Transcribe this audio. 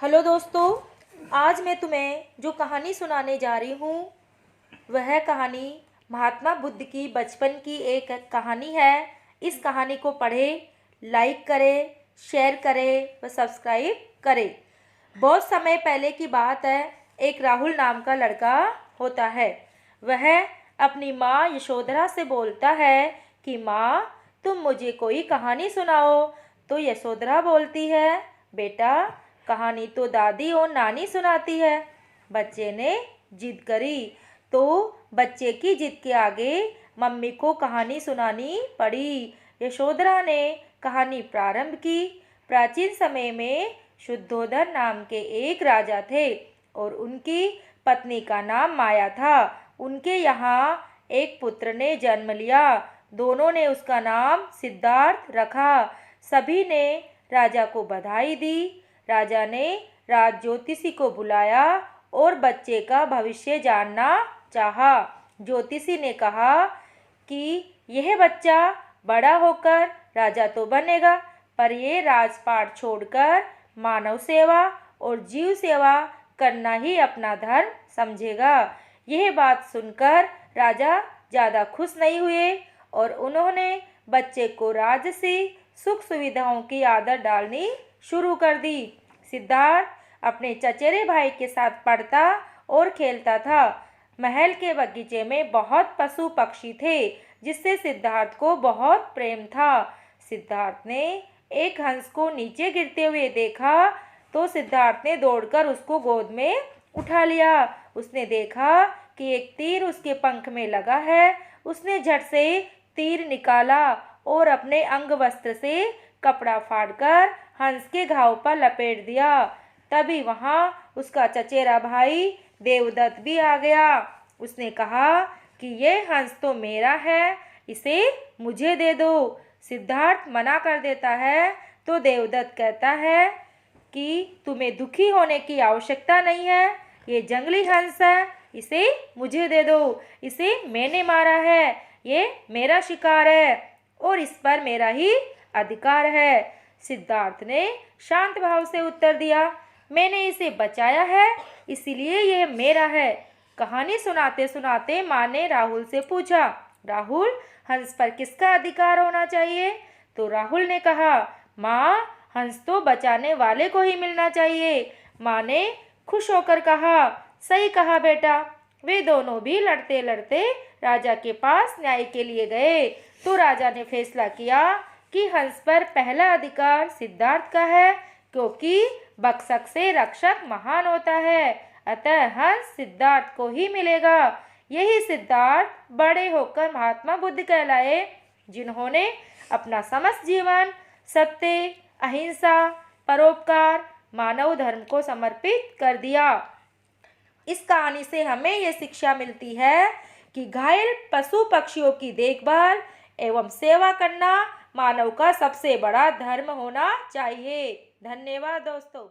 Hello दोस्तों, आज मैं तुम्हें जो कहानी सुनाने जा रही हूँ वह कहानी महात्मा बुद्ध की बचपन की एक कहानी है। इस कहानी को पढ़ें, लाइक करें, शेयर करें व सब्सक्राइब करें। बहुत समय पहले की बात है। एक राहुल नाम का लड़का होता है। वह अपनी माँ यशोधरा से बोलता है कि माँ, तुम मुझे कोई कहानी सुनाओ। तो यशोधरा बोलती है, बेटा, कहानी तो दादी और नानी सुनाती है। बच्चे ने जिद करी तो बच्चे की जिद के आगे मम्मी को कहानी सुनानी पड़ी। यशोधरा ने कहानी प्रारंभ की। प्राचीन समय में शुद्धोधन नाम के एक राजा थे और उनकी पत्नी का नाम माया था। उनके यहाँ एक पुत्र ने जन्म लिया। दोनों ने उसका नाम सिद्धार्थ रखा। सभी ने राजा को बधाई दी। राजा ने राज ज्योतिषी को बुलाया और बच्चे का भविष्य जानना चाहा। ज्योतिषी ने कहा कि यह बच्चा बड़ा होकर राजा तो बनेगा, पर ये राजपाट छोड़कर मानव सेवा और जीव सेवा करना ही अपना धर्म समझेगा। यह बात सुनकर राजा ज़्यादा खुश नहीं हुए और उन्होंने बच्चे को राजसी सुख सुविधाओं की आदत डालनी शुरू कर दी। सिद्धार्थ अपने चचेरे भाई के साथ पढ़ता और खेलता था। महल के बगीचे में बहुत पशु पक्षी थे, जिससे सिद्धार्थ को बहुत प्रेम था। सिद्धार्थ ने एक हंस को नीचे गिरते हुए देखा तो सिद्धार्थ ने दौड़कर उसको गोद में उठा लिया। उसने देखा कि एक तीर उसके पंख में लगा है। उसने झट से तीर निकाला और अपने अंग वस्त्र से कपड़ा फाड़कर हंस के घाव पर लपेट दिया। तभी वहाँ उसका चचेरा भाई देवदत्त भी आ गया। उसने कहा कि ये हंस तो मेरा है, इसे मुझे दे दो। सिद्धार्थ मना कर देता है तो देवदत्त कहता है कि तुम्हें दुखी होने की आवश्यकता नहीं है, ये जंगली हंस है, इसे मुझे दे दो। इसे मैंने मारा है, ये मेरा शिकार है और इस पर मेरा ही अधिकार है। सिद्धार्थ ने शांत भाव से उत्तर दिया, मैंने इसे बचाया है, इसीलिए यह मेरा है। कहानी सुनाते सुनाते माँ ने राहुल से पूछा, राहुल, हंस पर किसका अधिकार होना चाहिए? तो राहुल ने कहा, माँ, हंस तो बचाने वाले को ही मिलना चाहिए। माँ ने खुश होकर कहा, सही कहा बेटा। वे दोनों भी लड़ते लड़ते राजा के पास न्याय के लिए गए तो राजा ने फैसला किया कि हंस पर पहला अधिकार सिद्धार्थ का है, क्योंकि बक्सक से रक्षक महान होता है। अतः हंस सिद्धार्थ को ही मिलेगा। यही सिद्धार्थ बड़े होकर महात्मा बुद्ध कहलाए, जिन्होंने अपना समस्त जीवन सत्य, अहिंसा, परोपकार, मानव धर्म को समर्पित कर दिया। इस कहानी से हमें यह शिक्षा मिलती है कि घायल पशु पक्षियों की देखभाल एवं सेवा करना मानव का सबसे बड़ा धर्म होना चाहिए। धन्यवाद दोस्तों।